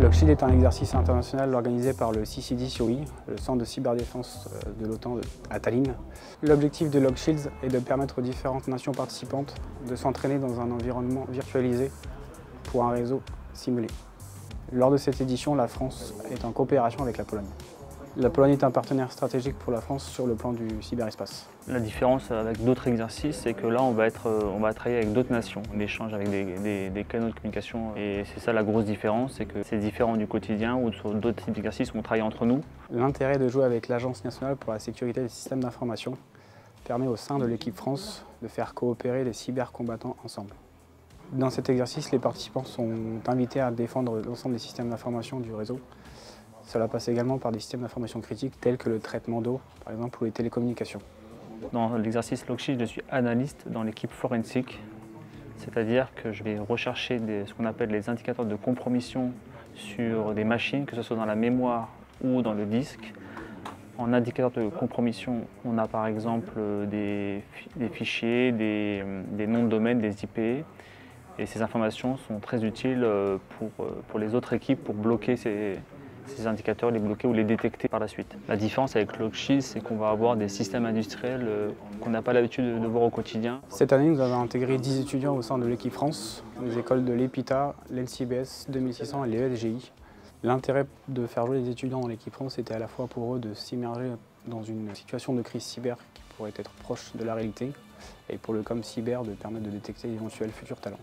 Logshield est un exercice international organisé par le CCDCOE, le centre de cyberdéfense de l'OTAN à Tallinn. L'objectif de Logshield est de permettre aux différentes nations participantes de s'entraîner dans un environnement virtualisé pour un réseau simulé. Lors de cette édition, la France est en coopération avec la Pologne. La Pologne est un partenaire stratégique pour la France sur le plan du cyberespace. La différence avec d'autres exercices, c'est que là, on va travailler avec d'autres nations. On échange avec des canaux de communication et c'est ça la grosse différence, c'est que c'est différent du quotidien ou sur d'autres types d'exercices où on travaille entre nous. L'intérêt de jouer avec l'Agence nationale pour la sécurité des systèmes d'information permet au sein de l'équipe France de faire coopérer les cybercombattants ensemble. Dans cet exercice, les participants sont invités à défendre l'ensemble des systèmes d'information du réseau. Cela passe également par des systèmes d'information critiques tels que le traitement d'eau, par exemple, ou les télécommunications. Dans l'exercice Logshield, je suis analyste dans l'équipe forensique, c'est-à-dire que je vais rechercher ce qu'on appelle les indicateurs de compromission sur des machines, que ce soit dans la mémoire ou dans le disque. En indicateur de compromission, on a par exemple des fichiers, des noms de domaine, des IP. Et ces informations sont très utiles pour les autres équipes pour bloquer ces indicateurs, les bloquer ou les détecter par la suite. La différence avec Logshield, c'est qu'on va avoir des systèmes industriels qu'on n'a pas l'habitude de voir au quotidien. Cette année, nous avons intégré 10 étudiants au sein de l'équipe France, les écoles de l'EPITA, l'LCBS 2600 et l'ESGI. L'intérêt de faire jouer les étudiants dans l'équipe France était à la fois pour eux de s'immerger dans une situation de crise cyber qui pourrait être proche de la réalité et pour le COM cyber de permettre de détecter d'éventuels futurs talents.